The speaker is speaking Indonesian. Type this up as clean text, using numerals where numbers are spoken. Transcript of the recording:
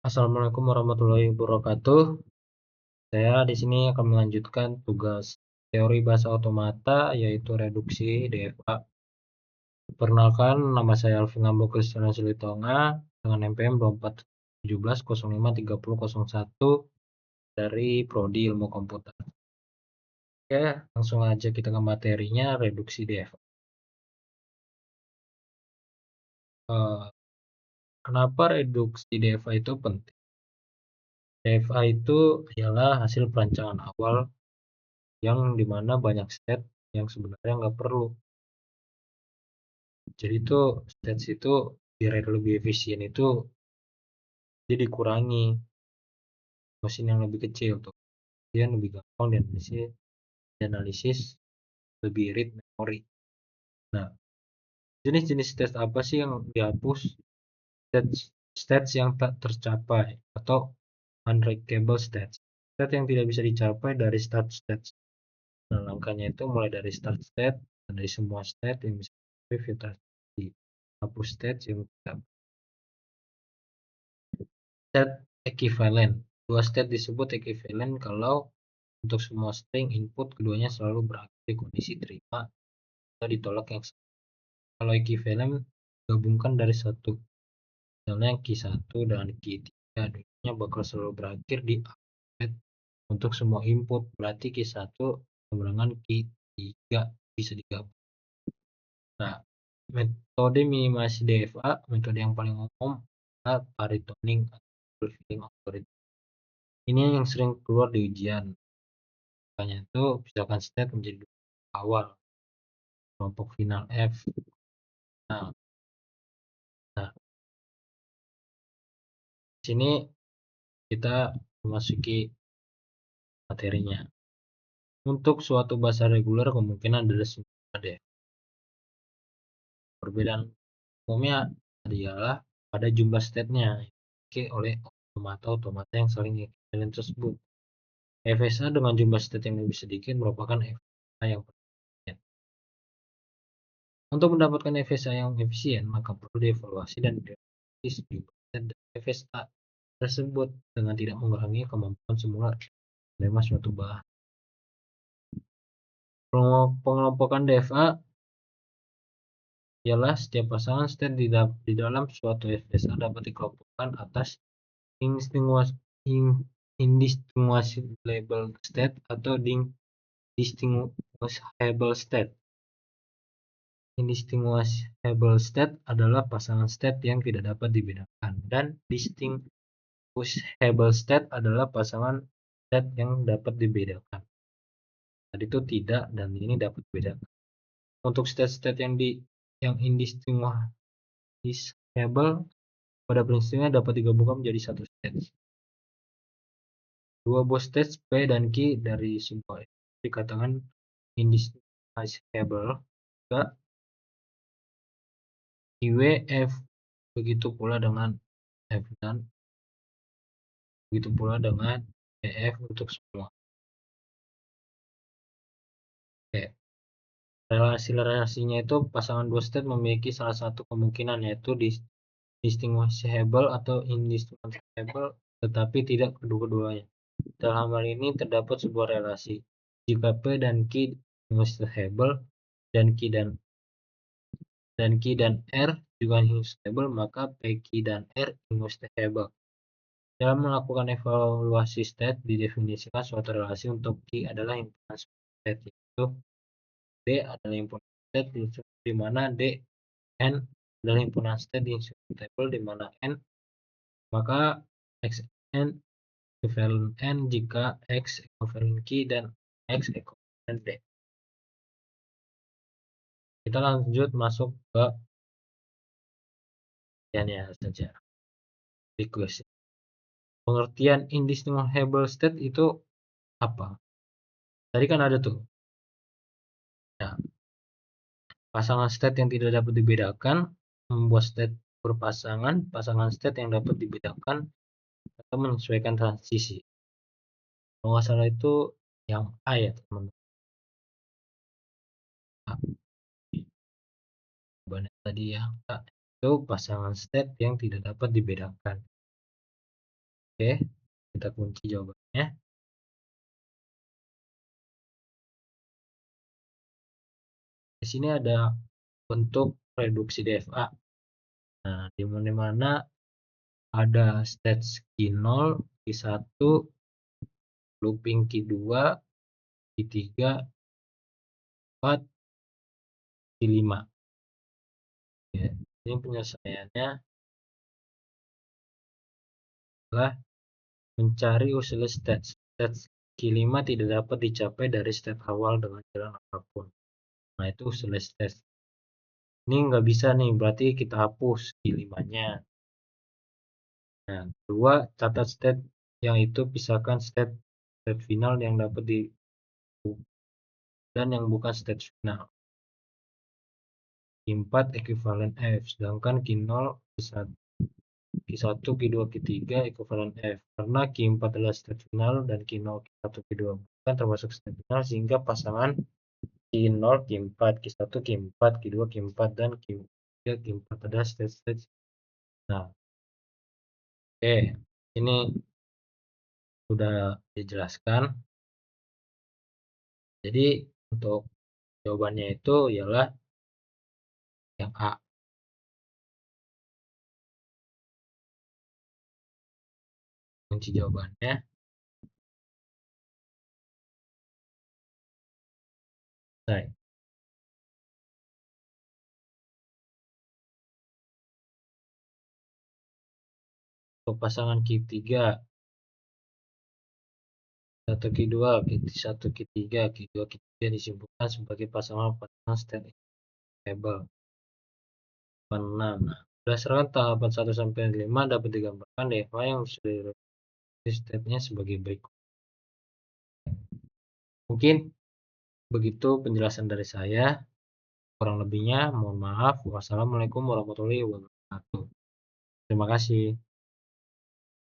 Assalamualaikum warahmatullahi wabarakatuh. Saya di sini akan melanjutkan tugas teori bahasa otomata yaitu reduksi DFA. Perkenalkan, nama saya Alvin Lambo Kristiana Silitonga dengan NPM 2417053001 dari Prodi Ilmu Komputer. Oke, langsung aja kita ke materinya, reduksi DFA. Kenapa reduksi DFA itu penting? DFA itu adalah hasil perancangan awal yang dimana banyak state yang sebenarnya nggak perlu. Jadi tuh stats itu biar lebih efisien itu dia dikurangi mesin yang lebih kecil tuh, dia lebih gampang dianalisis, lebih irit memori. Nah, jenis-jenis stats apa sih yang dihapus? Stats yang tak tercapai atau unreachable stats, stats yang tidak bisa dicapai dari start stats. Nah, langkahnya itu mulai dari start state, dari semua state yang bisa filtrasi, hapus stats yang tidak. State equivalent. Dua state disebut equivalent kalau untuk semua string input keduanya selalu berakhir di kondisi terima atau ditolak yang sama. Kalau equivalent gabungkan dari satu, misalnya key 1 dan key 3, dua bakal selalu berakhir di output untuk semua input, berarti key 1 sama dengan key 3 bisa digabung. Nah, metode minimasi DFA, metode yang paling umum adalah Pareto-Tuning atau Fulfilling algorithm. Ini yang sering keluar di ujian. Makanya itu pisahkan state menjadi awal, kelompok final F. Nah, nah di sini kita memasuki materinya. Untuk suatu bahasa reguler kemungkinan ada semua deh. Perbedaan umumnya adalah pada jumlah state-nya oleh otomata yang saling equivalent tersebut. FSA dengan jumlah state yang lebih sedikit merupakan FSA yang efisien. Untuk mendapatkan FSA yang efisien, maka perlu dievaluasi dan dianalisis jumlah state dan FSA tersebut dengan tidak mengurangi kemampuan semula menerima suatu bahan. Pengelompokan DFA ialah setiap pasangan state di dalam suatu FSA dapat dikelompokkan atas indistinguishable state atau distinguishable state. Indistinguishable state adalah pasangan state yang tidak dapat dibedakan, dan distinguishable state adalah pasangan state yang dapat dibedakan. Tadi itu tidak, dan ini dapat dibedakan. Untuk state-state yang indistinguishable pada prinsipnya dapat digabungkan menjadi satu state. Dua buah state P dan Q dari sebuah dikatakan indistinguishable. IW F begitu pula dengan F dan begitu pula dengan EF untuk semua. Oke. Relasi-relasinya itu pasangan dua state memiliki salah satu kemungkinan, yaitu distinguishable atau indistinguishable, tetapi tidak kedua-duanya. Dalam hal ini terdapat sebuah relasi. Jika P dan Q indistinguishable dan Q dan R juga indistinguishable, maka P, Q, dan R indistinguishable. Dalam melakukan evaluasi state, didefinisikan suatu relasi untuk Q adalah himpunan state, yaitu D adalah himpunan state di mana N adalah himpunan state indistinguishable di mana N, maka Xn equivalent N jika X equivalent Q dan X equivalent D. Kita lanjut masuk ke ya saja. Request. Pengertian indistinguishable state itu apa? Tadi kan ada tuh. Nah, pasangan state yang tidak dapat dibedakan, membuat state berpasangan, pasangan state yang dapat dibedakan atau menyesuaikan transisi. Kalau nggak salah itu yang A ya teman-teman. Tadi ya, A itu pasangan state yang tidak dapat dibedakan. Oke, kita kunci jawabannya. Di sini ada bentuk reduksi DFA. Nah, di mana ada stage Q0, Q1, looping Q2, Q3, 4, Q5. Ya, ini penyelesaiannya adalah mencari usul stage. Stage Q5 tidak dapat dicapai dari stage awal dengan jalan apapun. Nah, itu usul stage. Ini nggak bisa nih, berarti kita hapus Q5-nya. Nah, kedua, catat state yang itu pisahkan state final yang dapat di dan yang bukan state final. Q4 ekuivalen F, sedangkan Q0, Q1, Q2, Q3 ekuivalen F. Karena Q4 adalah state final dan Q0, Q1, Q2 bukan termasuk state final, sehingga pasangan Q0, Q4, Q1, Q4, Q2, Q4, dan Q3, Q4 adalah state. Nah, oke, ini sudah dijelaskan. Jadi untuk jawabannya itu ialah yang A. Kunci jawabannya. Selesai. Untuk pasangan Q3, 1 Q2, Q1 Q3, Q2 Q3 disimpulkan sebagai pasangan state variable. 6. Berdasarkan tahapan 1 sampai 5 dapat digambarkan DFA yang sudah state-nya sebagai berikut. Mungkin begitu penjelasan dari saya. Kurang lebihnya mohon maaf. Wassalamualaikum warahmatullahi wabarakatuh. Terima kasih.